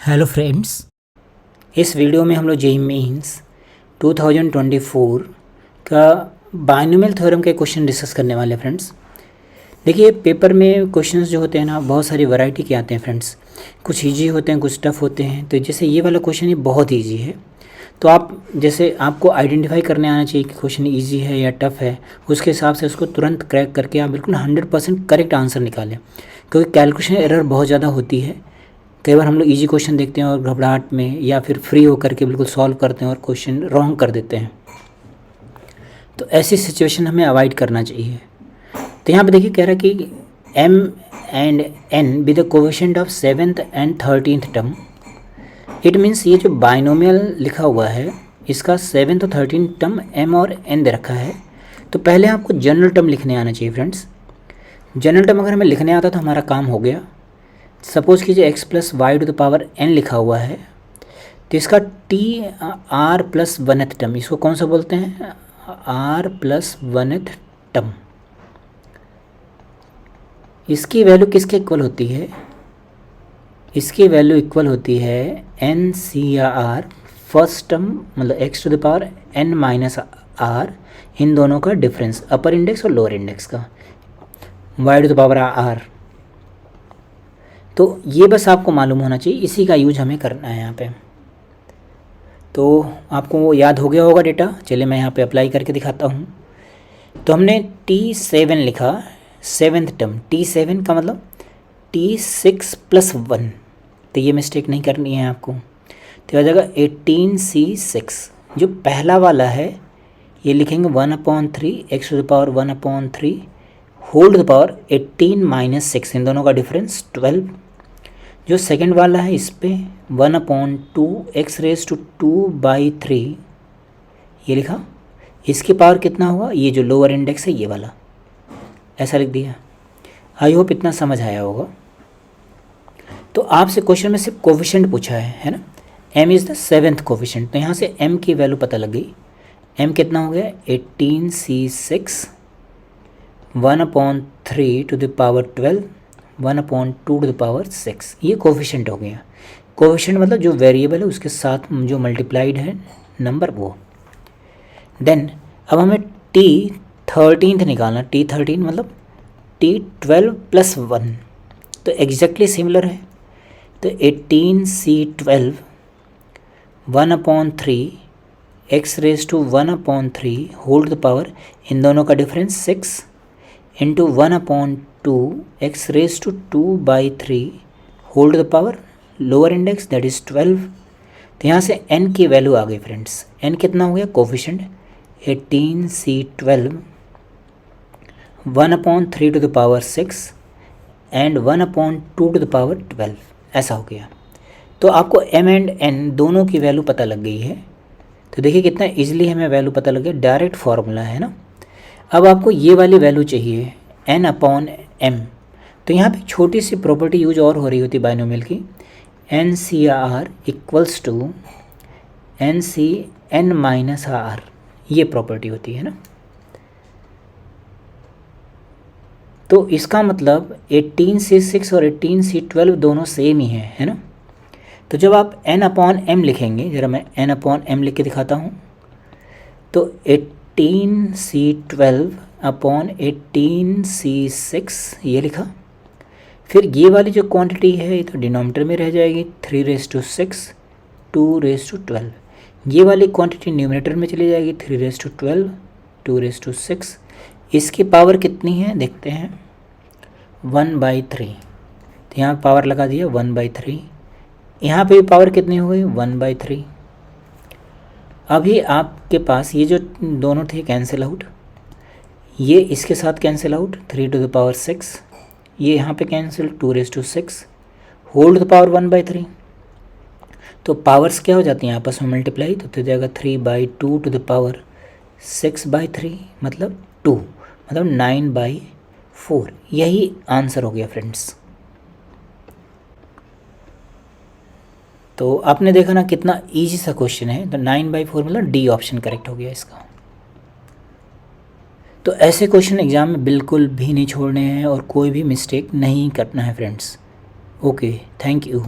Hello friends, इस video में हम लोग जेईई मेंस 2024 का बायनोमियल थ्योरम के क्वेश्चन डिस्कस करने वाले हैं फ्रेंड्स। देखिए, पेपर में क्वेश्चंस जो होते हैं ना, बहुत सारी वैरायटी के आते हैं फ्रेंड्स। कुछ इजी होते हैं, कुछ टफ होते हैं। तो जैसे ये वाला क्वेश्चन ये बहुत ईजी है, तो आप जैसे आपको आइडेंटिफाई करने आना चाहिए कि क्वेश्चन ईजी है या टफ है। उसके हिसाब से उसको तुरंत क्रैक करके आप बिल्कुल 100% करेक्ट आंसर निकालें, क्योंकि कैलकुलेशन एरर बहुत ज़्यादा होती है। कई बार हम लोग इजी क्वेश्चन देखते हैं और घबराहट में या फिर फ्री होकर के बिल्कुल सॉल्व करते हैं और क्वेश्चन रॉन्ग कर देते हैं। तो ऐसी सिचुएशन हमें अवॉइड करना चाहिए। तो यहाँ पे देखिए कह रहा है कि m and n be the coefficient of 7th and 13th term. It means ये जो बाइनोमियल लिखा हुआ है इसका 7th और 13th टर्म m और n दे रखा है। तो पहले आपको जनरल टर्म लिखने आना चाहिए फ्रेंड्स। जनरल टर्म अगर हमें लिखने आता तो हमारा काम हो गया। सपोज कीजिए x plus y to the power n लिखा हुआ है, तो इसका t r plus 1th term, इसको कौन सा बोलते हैं, r प्लस 1th टर्म। इसकी वैल्यू किसके इक्वल होती है, इसकी वैल्यू इक्वल होती है n c या r फर्स्ट टर्म, मतलब x to the power n minus r, इन दोनों का डिफरेंस, अपर इंडेक्स और लोअर इंडेक्स का, y to the power r। तो ये बस आपको मालूम होना चाहिए, इसी का यूज हमें करना है यहाँ पे। तो आपको वो याद हो गया होगा डेटा। चलिए मैं यहाँ पे अप्लाई करके दिखाता हूँ। तो हमने T7 लिखा, 7th टर्म, T7 का मतलब T6 प्लस 1, तो ये मिस्टेक नहीं करनी है आपको। तो आ जाएगा 18C6। जो पहला वाला है ये लिखेंगे 1/3 x to the power 1/3 whole to the power 18 minus 6, इन दोनों का डिफरेंस 12। जो सेकंड वाला है इस पे 1/2 x रेज टू 2/3 ये लिखा। इसकी पावर कितना हुआ, ये जो लोअर इंडेक्स है ये वाला, ऐसा लिख दिया। आई होप इतना समझ आया होगा। तो आपसे क्वेश्चन में सिर्फ कोफिशिएंट पूछा है ना। m is the 7th coefficient, तो यहाँ से m की वैल्यू पता लग गई। m कितना हो गया 18C6 1/3 to the power 12 1/2 to the power 6, ये कोफिशिएंट हो गया। कोफिशिएंट मतलब जो वेरिएबल है उसके साथ जो मल्टीप्लाइड है नंबर वो। देन अब हमें T13 निकालना। T13 मतलब T12 प्लस 1, तो एग्जैक्टली सिमिलर है। तो 18C12 1/3 x raise to 1/3 whole to the power, इन दोनों का difference 6 into 1/2 x raise to 2/3 whole to the power lower index that is 12। तो यहाँ से n की वैल्यू आ गई फ्रेंड्स। n कितना हो गया coefficient 18C12 1/3 to the power 6 and 1/2 to the power 12, ऐसा हो गया। तो आपको m एंड n दोनों की वैल्यू पता लग गई है। तो देखिए कितना इजीली हमें वैल्यू पता लग गया, डायरेक्ट फार्मूला है ना। अब आपको ये वाली वैल्यू चाहिए n/m। तो यहाँ पे छोटी सी प्रॉपर्टी यूज और हो रही होती बाइनोमियल की, NCR equals to NCn minus r, ये प्रॉपर्टी होती है ना। तो इसका मतलब 18C6 और 18C12 दोनों सेम ही है ना। तो जब आप n/m लिखेंगे, जरा मैं n/m लिख के दिखाता हूँ। तो 18C12 अपॉन 18C6 ये लिखा। फिर ये वाली जो क्वांटिटी है ये तो डिनोमिनेटर में रह जाएगी, 3/6 2/12। ये वाली क्वांटिटी न्यूमरेटर में चली जाएगी, 3/12 2/6। इसकी पावर कितनी है देखते हैं, 1/3। तो यहाँ पावर लगा दिया 1/3। यहाँ पे पावर कितनी हो गई 1/3। अभी आपके पास ये जो दोनों थे कैंसिल आउट, ये इसके साथ cancel out 3 to the power 6, ये यहाँ पे cancel 2/6 whole to the power 1/3। तो पावर्स क्या हो जाती हैं आपस में मल्टीप्लाई, तो हो जाएगा 3/2 टू द पावर 6/3 मतलब 2, मतलब 9/4। यही आंसर हो गया फ्रेंड्स। तो आपने देखा ना कितना इजी सा क्वेश्चन है। तो 9/4 मतलब डी ऑप्शन करेक्ट हो गया इसका। तो ऐसे क्वेश्चन एग्जाम में बिल्कुल भी नहीं छोड़ने हैं और कोई भी मिस्टेक नहीं करना है फ्रेंड्स। Okay, thank you.